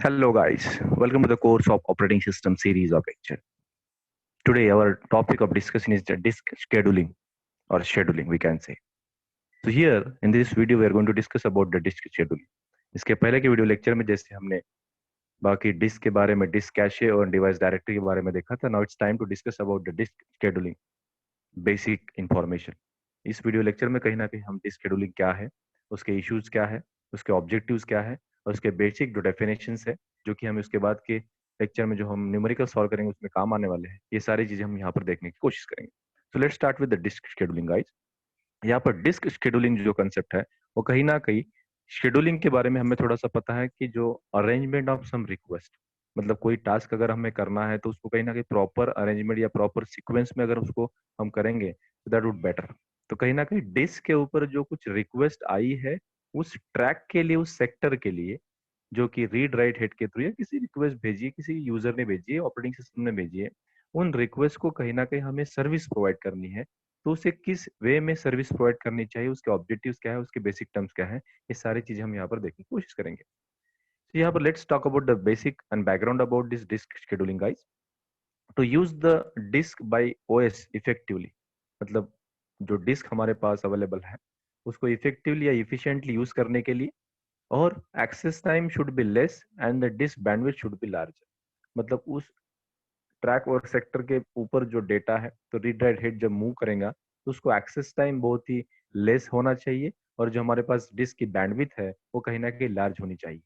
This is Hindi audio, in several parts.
Hello guys, welcome to the course of operating system series of lecture. Today our topic of discussion is the disk scheduling or scheduling we can say. So here in this video we are going to discuss about the disk scheduling. इसके पहले के वीडियो लेक्चर में जैसे हमने बाकी डिस्क के बारे में डिस्क कैशे और डिवाइस डायरेक्टरी के बारे में देखा था, now it's time to discuss about the disk scheduling basic information. इस वीडियो लेक्चर में कहीं ना कहीं हम डिस्क शेड्यूलिंग क्या है, उसके इश्यूज क्या है, उसके ऑब्जेक्टिव्स क्या है और उसके बेसिक जो डेफिनेशंस है जो कि हम उसके बाद के लेक्चर में जो हम न्यूमेरिकल सॉल्व करेंगे उसमें काम आने वाले हैं, ये सारी चीजें हम यहाँ पर देखने की कोशिश करेंगे. So let's start with the disk scheduling guys. यहाँ पर डिस्क शेड्यूलिंग जो कंसेप्ट है वो कहीं ना कहीं शेड्यूलिंग के बारे में हमें थोड़ा सा पता है कि जो अरेंजमेंट ऑफ सम रिक्वेस्ट, मतलब कोई टास्क अगर हमें करना है तो उसको कहीं ना कहीं प्रॉपर अरेंजमेंट या प्रॉपर सीक्वेंस में अगर उसको हम करेंगे तो दैट वुड बेटर. तो कहीं ना कहीं डिस्क के ऊपर जो कुछ रिक्वेस्ट आई है उस ट्रैक के लिए, उस सेक्टर के लिए, जो कि रीड राइट हेड के थ्रू या किसी रिक्वेस्ट भेजी है, किसी यूजर ने भेजी है, ऑपरेटिंग सिस्टम ने भेजी है, उन रिक्वेस्ट को कहीं ना कहीं हमें सर्विस प्रोवाइड करनी है. तो उसे किस वे में सर्विस प्रोवाइड करनी चाहिए, उसके ऑब्जेक्टिव्स क्या है, उसके बेसिक टर्म्स क्या है, ये सारी चीजें हम यहाँ पर देखने की कोशिश करेंगे. तो यहाँ पर let's talk about the basic and background about this disk scheduling guys. To use the disk by OS effectively, मतलब जो डिस्क हमारे पास अवेलेबल है उसको इफेक्टिवली या इफिशिएंटली यूज करने के लिए, और access time should be less and the disk bandwidth should be larger. मतलब उस ट्रैक और सेक्टर के ऊपर जो डेटा है तो रीड राइट हेड जब मूव करेगा तो उसको एक्सेस टाइम बहुत ही लेस होना चाहिए, और जो हमारे पास डिस्क की बैंडविड्थ है वो कहीं ना कहीं लार्ज होनी चाहिए.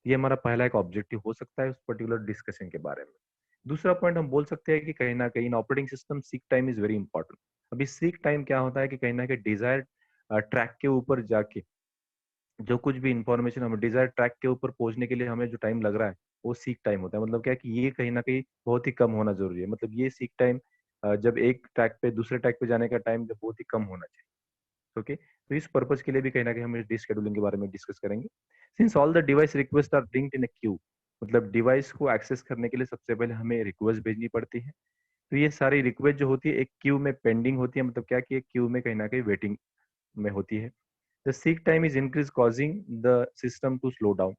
ये हमारा पहला एक ऑब्जेक्टिव हो सकता है उस पर्टिकुलर डिस्कशन के बारे में. दूसरा पॉइंट हम बोल सकते हैं कि कहीं ना कहीं in operating system seek time is very important. अभी सीक टाइम क्या होता है कि कहीं ना कहीं डिजायर ट्रैक के ऊपर जाके जो कुछ भी इंफॉर्मेशन हमें डिजायर ट्रैक के ऊपर पहुंचने के लिए हमें जो टाइम लग रहा है वो सीक टाइम होता है. मतलब क्या है कि ये कहीं ना कहीं बहुत ही कम होना जरूरी है. मतलब ये सीक टाइम जब एक ट्रैक पे दूसरे ट्रैक पे जाने का टाइम जब बहुत ही कम होना चाहिए. ओके, तो इस पर्पज के लिए भी कहीं ना कहीं हम इस डिस्क शेड्यूलिंग के बारे में डिस्कस करेंगे. Since all the device request are linked in a queue, मतलब डिवाइस को एक्सेस करने के लिए सबसे पहले हमें रिक्वेस्ट भेजनी पड़ती है. तो ये सारी रिक्वेस्ट जो होती है एक क्यू में पेंडिंग होती है, मतलब क्या कि एक क्यू में कहीं ना कहीं वेटिंग में होती है. The seek time is increase causing the system to slow down.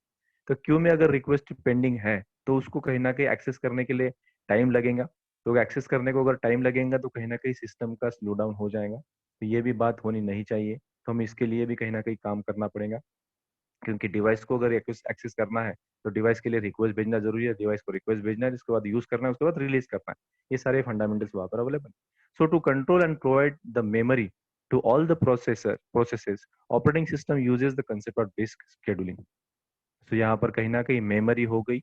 तो क्यू में अगर रिक्वेस्ट पेंडिंग है तो उसको कहीं ना कहीं एक्सेस करने के लिए टाइम लगेगा. तो एक्सेस करने को अगर टाइम लगेगा तो कहीं ना कहीं सिस्टम का स्लो डाउन हो जाएगा. तो ये भी बात होनी नहीं चाहिए. तो हम इसके लिए भी कहीं ना कहीं काम करना पड़ेगा, क्योंकि डिवाइस को अगर एक्सेस करना है तो डिवाइस के लिए रिक्वेस्ट भेजना जरूरी है. डिवाइस को रिक्वेस्ट भेजना है, जिसके बाद यूज करना है, उसके बाद रिलीज करना है. ये सारे फंडामेंटल्स वहां पर available. So to control and provide the memory to all the processes, operating system uses the concept of disk scheduling. So यहाँ पर कहीं ना कहीं मेमोरी हो गई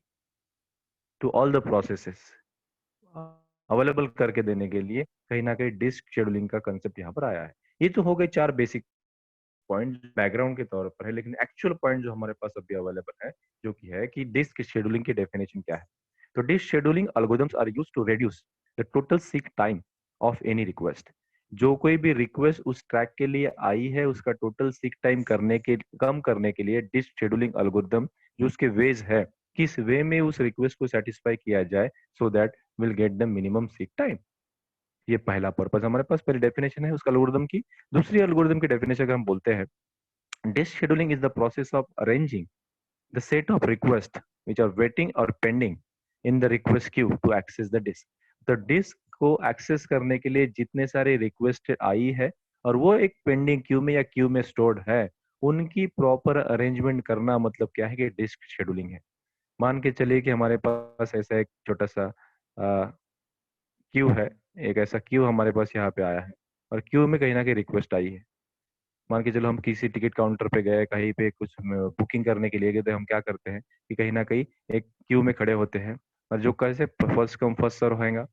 to all the processes available करके देने के लिए कहीं ना कहीं डिस्क शेड्यूलिंग का कंसेप्ट यहाँ पर आया है. ये तो हो गए चार बेसिक पॉइंट बैकग्राउंड के तौर पर है, लेकिन एक्चुअल पॉइंट जो हमारे पास अभी अवेलेबल है जो कि है कि डिस्क शेड्यूलिंग की डेफिनेशन क्या है. तो disk scheduling algorithms are used to reduce the total seek time of any request. जो कोई भी रिक्वेस्ट उस ट्रैक के लिए आई है उसका टोटल सीक टाइम करने के कम करने के लिए डिस्क शेड्यूलिंग एल्गोरिथम जो उसके वेज है, किस वे में उस रिक्वेस्ट को सेटिस्फाई किया जाए so that will get the minimum seek time. ये पहला पर्पस हमारे पास, पहली डेफिनेशन है उसका एल्गोरिथम की. दूसरी एल्गोरिथम की डेफिनेशन अगर हम बोलते हैं, disk scheduling is the process of arranging the set of requests which are waiting or pending in the request queue to access the disk. तो डिस्क को एक्सेस करने के लिए जितने सारे रिक्वेस्ट आई है और वो एक पेंडिंग क्यू में या क्यू में स्टोर्ड है, उनकी प्रॉपर अरेंजमेंट करना मतलब क्या है कि डिस्क शेड्यूलिंग है. मान के चलिए कि हमारे पास ऐसा एक छोटा सा क्यू है, एक ऐसा क्यू हमारे पास यहाँ पे आया है और क्यू में कहीं ना कहीं रिक्वेस्ट आई है. मान के चलो हम किसी टिकट काउंटर पे गए, कहीं पे कुछ बुकिंग करने के लिए गए, तो हम क्या करते हैं कि कहीं ना कहीं एक क्यू में खड़े होते हैं और जो कैसे फर्स्ट कम फर्स्ट सर्व होएगा,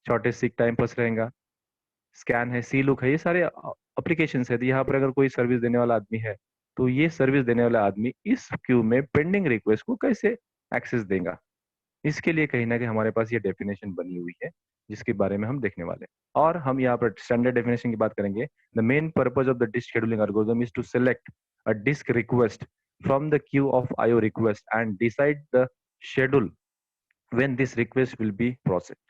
शॉर्टेस्ट सीक टाइम फर्स्ट रहेगा, स्कैन है, सी लुक है, ये सारे एप्लीकेशन है. तो यहाँ पर अगर कोई सर्विस देने वाला आदमी है तो ये सर्विस देने वाला आदमी इस क्यू में पेंडिंग रिक्वेस्ट को कैसे एक्सेस देगा, इसके लिए कहीं ना कहीं हमारे पास ये डेफिनेशन बनी हुई है जिसके बारे में हम देखने वाले हैं. और हम यहाँ पर स्टैंडर्ड डेफिनेशन की बात करेंगे. The main purpose of the disk scheduling algorithm is to select a disk request from the queue of IO request and decide the schedule when this request will be processed.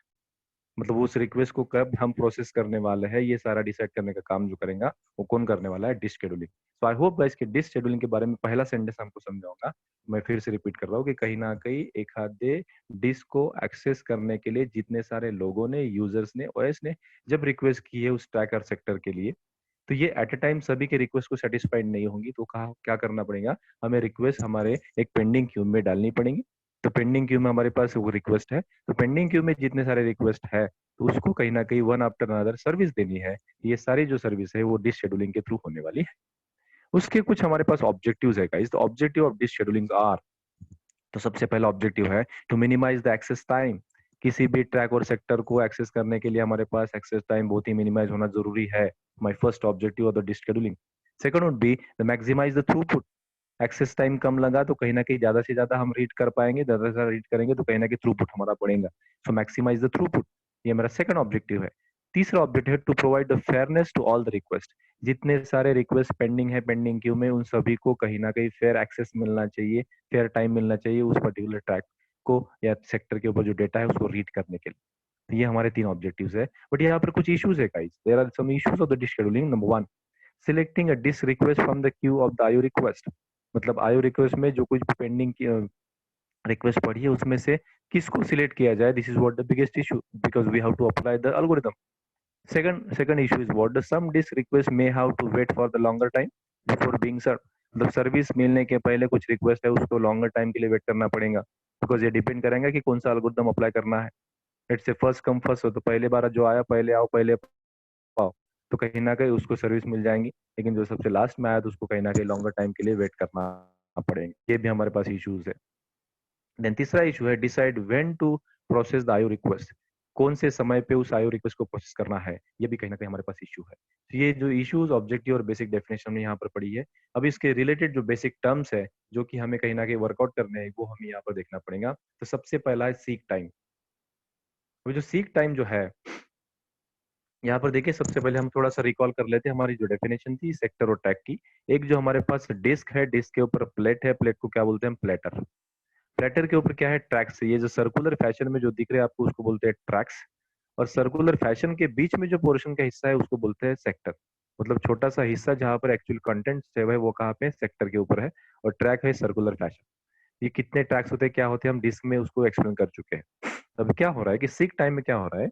मतलब उस रिक्वेस्ट को कब हम प्रोसेस करने वाले हैं ये सारा डिसाइड करने का काम जो करेगा वो कौन करने वाला है, disk scheduling. So I hope guys कि डिस्क शेड्यूलिंग के बारे में पहला सेंटेंस हमको समझाऊंगा. मैं फिर से रिपीट कर रहा हूँ कि कहीं ना कहीं एक आधे डिस्क को एक्सेस करने के लिए जितने सारे लोगों ने, यूजर्स ने, ओएस ने जब रिक्वेस्ट की है उस ट्रैकर सेक्टर के लिए, तो ये एट अ टाइम सभी के रिक्वेस्ट को सेटिस्फाइड नहीं होंगी। तो कहा क्या करना पड़ेगा, हमें रिक्वेस्ट हमारे एक पेंडिंग क्यू में डालनी पड़ेगी। तो पेंडिंग क्यू में हमारे पास वो रिक्वेस्ट है, तो पेंडिंग क्यू में जितने सारे रिक्वेस्ट है तो उसको कहीं ना कहीं वन आफ्टर अनदर सर्विस देनी है। ये सारी जो सर्विस है वो डिश शेड्यूलिंग के थ्रू होने वाली है। उसके कुछ हमारे पास ऑब्जेक्टिव्स है गाइस। तो objective of disk scheduling are, तो सबसे पहला ऑब्जेक्टिव है to minimize the access time. किसी भी ट्रैक और सेक्टर को एक्सेस करने के लिए हमारे पास एक्सेस टाइम बहुत ही मिनिमाइज होना जरूरी है। My first objective of the disk scheduling. Second would be the maximise the throughput. Access time कम लगा तो कहीं ना कहीं ज्यादा से ज्यादा हम रीड कर पाएंगे, ज्यादा से ज्यादा रीड करेंगे तो कहीं ना कहीं थ्रूपुट हमारा बढ़ेगा। सो मैक्सिमाइज द थ्रूपुट, ये मेरा सेकंड ऑब्जेक्टिव है। तीसरा ऑब्जेक्टिव है to provide the fairness to all the request. जितने सारे रिक्वेस्ट पेंडिंग है पेंडिंग क्यू में, उन सभी को कहीं ना कहीं फेयर एक्सेस मिलना चाहिए, फेयर टाइम मिलना चाहिए उस पर्टिकुलर ट्रैक को या सेक्टर के ऊपर जो डेटा है उसको रीड करने के लिए। तो ये हमारे तीन ऑब्जेक्टिव्स है। बट यहाँ पर कुछ इश्यूज है guys, there are some issues of the disk scheduling. Number one, selecting a disk request from the queue of the IO request. मतलब आईओ रिक्वेस्ट में जो कुछ पेंडिंग रिक्वेस्ट पड़ी है उसमें से किसको सिलेक्ट किया जाए, this is what the biggest issue because we have to apply the algorithm. second issue is what the some disk request may have to wait for the longer time before being served। मतलब सर्विस मिलने के पहले कुछ रिक्वेस्ट है उसको लॉन्गर टाइम के लिए वेट करना पड़ेगा, बिकॉज ये डिपेंड करेंगे कि कौन सा एल्गोरिथम अप्लाई करना है। It's a first come first हो, तो पहले बार जो आया पहले आओ पहले पाओ, तो कहीं ना कहीं उसको सर्विस मिल जाएंगी। लेकिन जो सबसे लास्ट में आया तो उसको कहीं ना कहीं लॉन्गर टाइम के लिए वेट करना पड़ेगा। ये भी हमारे पास इश्यूज है। देन तीसरा इशू है decide when to process the IO request. कौन से समय पे उस आईओ रिक्वेस्ट को प्रोसेस करना है, ये भी कहीं ना कहीं हमारे पास इशू है। तो ये जो इश्यूज ऑब्जेक्टिव और बेसिक डेफिनेशन में यहाँ पर पड़ी है। अब इसके रिलेटेड जो बेसिक टर्म्स है जो कि हमें कहीं ना कहीं वर्कआउट करने हैं वो हमें यहाँ पर देखना पड़ेगा। तो सबसे पहला है सीक टाइम। वो जो सीक टाइम जो है यहाँ पर देखिए, सबसे पहले हम थोड़ा सा रिकॉल कर लेते हैं हमारी जो डेफिनेशन थी सेक्टर और टैग की। एक जो हमारे पास डिस्क है, डिस्क के ऊपर प्लेट है, प्लेट को क्या बोलते हैं, प्लेटर। प्लेटर के ऊपर क्या है, ट्रैक्स। ये जो सर्कुलर फैशन में जो दिख रहे हैं आपको उसको बोलते हैं ट्रैक्स। और सर्कुलर फैशन के बीच में जो पोर्शन का हिस्सा है उसको बोलते हैं सेक्टर। मतलब छोटा सा हिस्सा जहां पर एक्चुअल कंटेंट सेव है वो कहाँ पे, सेक्टर के ऊपर है। और ट्रैक है सर्कुलर फैशन। ये कितने ट्रैक्स होते हैं, क्या होते हैं, हम डिस्क में उसको एक्सप्लेन कर चुके हैं। अब क्या हो रहा है कि सीक टाइम में क्या हो रहा है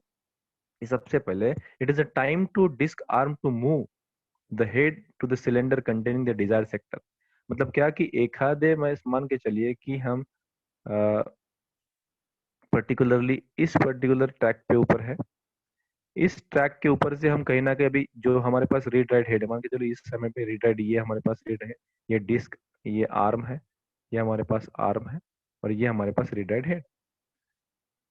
कि सबसे पहले it is a time to disk arm to move the head to the cylinder containing the desire sector. मतलब क्या कि एक आधे मैं मान के चलिए कि हम पर्टिकुलरली इस पर्टिकुलर ट्रैक पे ऊपर है, इस ट्रैक के ऊपर से हम कहीं ना कहीं अभी जो हमारे पास रीड राइट हेड है, मान के चलो इस समय पे रीड राइट ये हमारे पास रीड है, ये डिस्क, ये आर्म है, ये हमारे पास आर्म है, और ये हमारे पास रीड राइट हेड।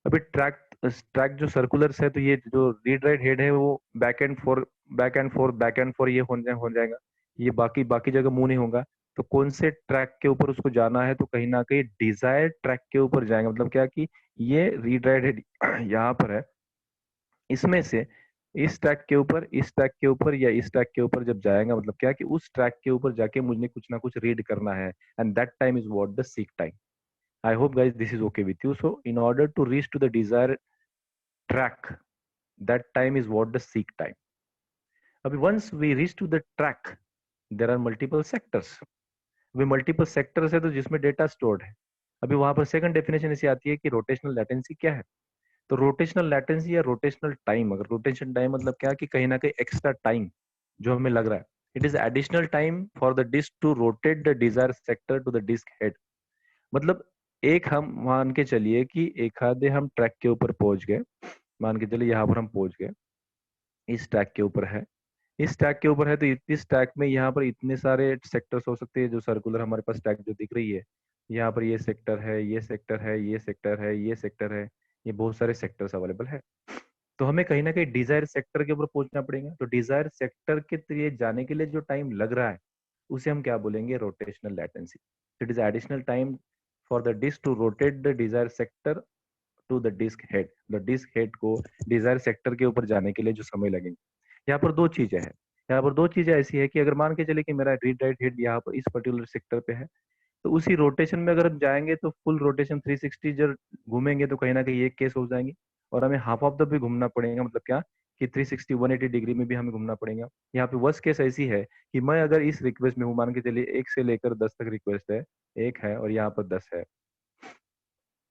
अभी ट्रैक ट्रैक जो सर्कुलर है तो ये जो रीड राइट हेड है वो back and four back and four back and four ये हो जाएगा। ये बाकी बाकी जगह मूव नहीं होगा। तो कौन से ट्रैक के ऊपर उसको जाना है, तो कहीं ना कहीं डिजायर ट्रैक के ऊपर जाएगा। मतलब क्या कि ये रीड राइट हेड यहाँ पर है, इसमें से इस ट्रैक के ऊपर, इस ट्रैक के ऊपर या इस ट्रैक के ऊपर जब जाएगा, मतलब क्या कि उस ट्रैक के ऊपर जाके मुझे कुछ ना कुछ रीड करना है। And that time is what the seek time. I hope guys this is okay with you. So in order to reach to the desired track, that time is what the seek time. अभी once we reach to the track, there are multiple sectors. अभी multiple sectors है तो जिसमें डेटा स्टोर्ड है। अभी वहां पर सेकंड डेफिनेशन ऐसी आती है कि रोटेशनल लेटेंसी क्या है। तो रोटेशनल लेटेंसी या रोटेशनल टाइम, अगर रोटेशन टाइम मतलब क्या कि कहीं ना कहीं एक्स्ट्रा टाइम जो हमें लग रहा है, it is additional time for the disk to rotate the desire sector to the disk head. मतलब एक हम मान के चलिए कि एक आधे हम ट्रैक के ऊपर पहुंच गए, मान के चलिए यहाँ पर हम पहुंच गए, इस ट्रैक के ऊपर है, इस ट्रैक के ऊपर है, तो इस ट्रैक में यहाँ पर इतने सारे सेक्टर्स हो सकते हैं जो सर्कुलर हमारे पास ट्रैक जो दिख रही है। यहाँ पर ये सेक्टर है, ये सेक्टर है, ये सेक्टर है, ये सेक्टर है, ये बहुत सारे सेक्टर्स अवेलेबल है। तो हमें कहीं ना कहीं डिजायर सेक्टर के ऊपर पहुंचना पड़ेगा। तो डिजायर सेक्टर के लिए जाने के लिए जो टाइम लग रहा है उसे हम क्या बोलेंगे, rotational latency. It is additional time for the disk to rotate the desire sector to the disk head. The disk head को डिजायर सेक्टर के ऊपर जाने के लिए जो समय लगेंगे। यहाँ पर दो चीजें हैं, यहाँ पर दो चीजें ऐसी है कि अगर मान के चले कि मेरा रीड राइट हेड यहाँ पर इस पर्टिकुलर सेक्टर पे है, तो उसी रोटेशन में अगर हम जाएंगे तो फुल रोटेशन 360 जब घूमेंगे तो कहीं ना कहीं एक केस हो जाएंगे, और हमें हाफ ऑफ द भी घूमना पड़ेगा। मतलब क्या कि 360 180 डिग्री में भी हमें घूमना पड़ेगा। यहाँ पे वर्स्ट केस ऐसी है कि मैं अगर इस रिक्वेस्ट में हूँ, मान के चलिए 1 से लेकर 10 तक रिक्वेस्ट है, 1 है और यहाँ पर 10 है,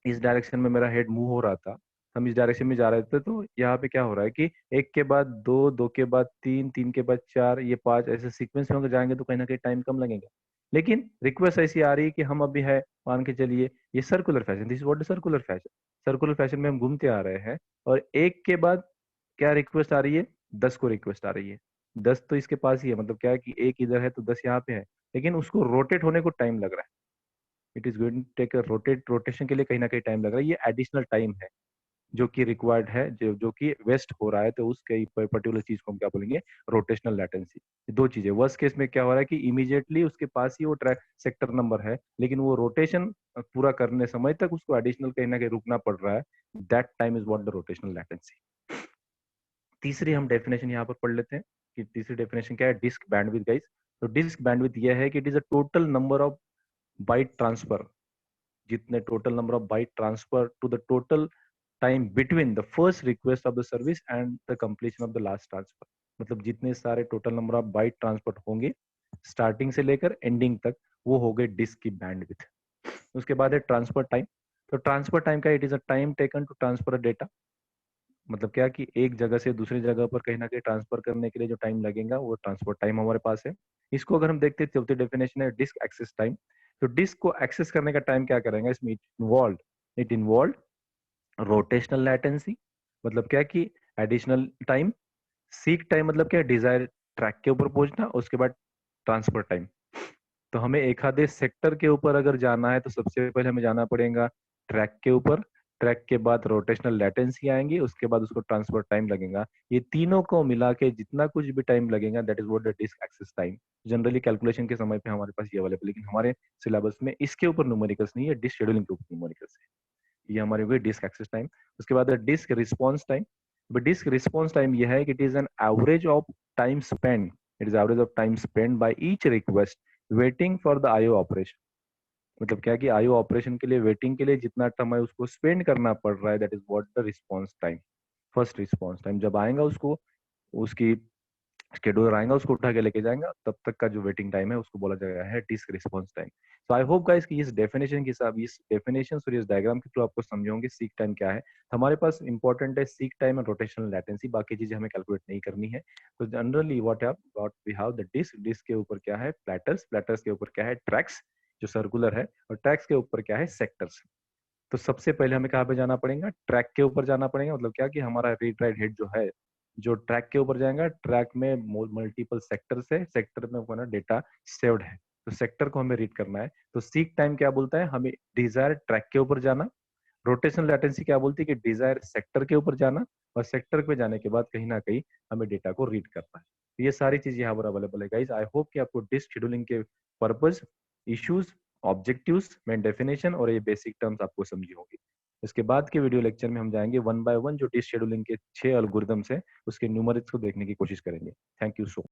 इस डायरेक्शन में मेरा हेड मूव हो रहा था, हम इस डायरेक्शन में जा रहे थे, तो यहाँ पे क्या हो रहा है कि 1 के बाद 2, 2 के बाद 3, 3 के बाद 4, ये 5 ऐसे सीक्वेंस में अगर जाएंगे तो कहीं ना कहीं टाइम कम लगेगा। लेकिन रिक्वेस्ट ऐसी आ रही है कि हम अभी है, मान के चलिए ये circular fashion, this what circular fashion, circular fashion में हम घूमते आ रहे हैं, और 1 के बाद क्या रिक्वेस्ट आ रही है, 10 को रिक्वेस्ट आ रही है। 10 तो इसके पास ही है, मतलब क्या है कि 1 इधर है तो 10 यहाँ पे है, लेकिन उसको रोटेट होने को टाइम लग रहा है। It is going to take a rotation के लिए कहीं ना कहीं टाइम लग रहा है, ये एडिशनल टाइम है जो कि रिक्वायर्ड है, जो कि वेस्ट हो रहा है, तो उस पर्टिकुलर चीज को हम क्या बोलेंगे, रोटेशनल लेटेंसी। दो चीजें, वर्स्ट केस में क्या हो रहा है कि इमीडिएटली उसके पास ही वो ट्रैक सेक्टर नंबर है, लेकिन वो रोटेशन पूरा करने समय तक उसको एडिशनल कहीं ना कहीं रुकना पड़ रहा है, that time is what the rotational latency. तीसरी हम डेफिनेशन यहाँ पर पढ़ लेते हैं कि तीसरी डेफिनेशन क्या है, डिस्क बैंडविड्थ गाइस। तो डिस्क बैंडविड्थ यह है कि it is a total number of byte transfer, जितने total number of byte transfer to the total time between the first request of the service and the completion of the last transfer. मतलब जितने सारे total number of byte transfer होंगे स्टार्टिंग से लेकर एंडिंग तक, वो हो गए डिस्क की बैंडविड्थ। उसके बाद है ट्रांसफर टाइम। तो ट्रांसफर टाइम का, it is a time taken to transfer data, मतलब क्या कि एक जगह से दूसरी जगह पर कहीं ना कहीं ट्रांसफर करने के लिए जो टाइम लगेगा वो ट्रांसफर टाइम हमारे पास है। इसको अगर हम देखते हैं, चौथी डेफिनेशन है डिस्क एक्सेस टाइम। तो डिस्क को एक्सेस करने का टाइम क्या करेंगे, इसमें इट इन्वॉल्व रोटेशनल लेटेंसी, मतलब क्या कि एडिशनल टाइम। सीक टाइम मतलब क्या, डिजायर ट्रैक के ऊपर पहुंचना, उसके बाद ट्रांसफर टाइम। तो हमें एक आधे सेक्टर के ऊपर अगर जाना है तो सबसे पहले हमें जाना पड़ेगा ट्रैक के ऊपर, ट्रैक के बाद रोटेशनल लेटेंसी आएंगी, उसके बाद उसको ट्रांसफर टाइम लगेगा। ये तीनों को मिला के जितना कुछ भी टाइम लगेगा, that is what the disk access time. Generally calculation के समय पे हमारे पास ये अवेलेबल, लेकिन हमारे सिलेबस में इसके ऊपर न्यूमेरिकल्स नहीं है, डिस्क शेड्यूलिंग के ऊपर न्यूमेरिकल्स है। ये हमारे हुए डिस्क एक्सेस टाइम। उसके बाद disk response time. Disk response time यह है कि it is an average of time spend, it is average of time spend by each request waiting for the IO operation. मतलब क्या कि आईओ ऑपरेशन के लिए वेटिंग के लिए जितना समय उसको स्पेंड करना पड़ रहा है, that is what the response time. First response time जब आएगा, उसको उसकी शेड्यूलर आएगा, उसको उठा के लेके जाएगा, तब तक का जो वेटिंग टाइम है उसको बोला जाएगा है disk response time. So I hope guys कि इस डेफिनेशन के हिसाब, इस डेफिनेशन और इस डायग्राम के थ्रू आपको समझोगे सीक टाइम क्या है। तो हमारे पास इंपॉर्टेंट है seek time and rotational latency, बाकी चीजें हमें कैलकुलेट नहीं करनी है। तो generally what we have the disk, disk के ऊपर क्या है प्लेटर्स, प्लेटर्स के ऊपर क्या है ट्रैक्स जो सर्कुलर है, और ट्रैक्स के ऊपर क्या है सेक्टर्स। तो सबसे पहले हमें कहाँ पे जाना पड़ेगा, ट्रैक के ऊपर जाना पड़ेगा। मतलब क्या कि हमारा रीड राइट हेड जो है, जो ट्रैक के ऊपर जाएगा, ट्रैक में मल्टीपल सेक्टर्स है, सेक्टर में अपना डेटा सेव्ड है, तो सेक्टर को हमें रीड करना है। तो सीक टाइम क्या बोलता है, हमें डिजायर ट्रैक के ऊपर जाना। रोटेशनल लेटेंसी क्या बोलती है कि डिजायर सेक्टर के ऊपर जाना, और सेक्टर पे जाने के बाद कहीं ना कहीं हमें डेटा को रीड करना है। तो ये सारी चीज यहाँ पर अवेलेबल है गाइस। आई होप कि आपको डिस्क शेड्यूलिंग के purpose, issues, objectives, main definition और ये बेसिक टर्म्स आपको समझी होंगी। इसके बाद के वीडियो लेक्चर में हम जाएंगे वन बाय वन जो डिस्क शेड्यूलिंग के 6 एल्गोरिथम्स है उसके न्यूमरिक्स को देखने की कोशिश करेंगे। Thank you so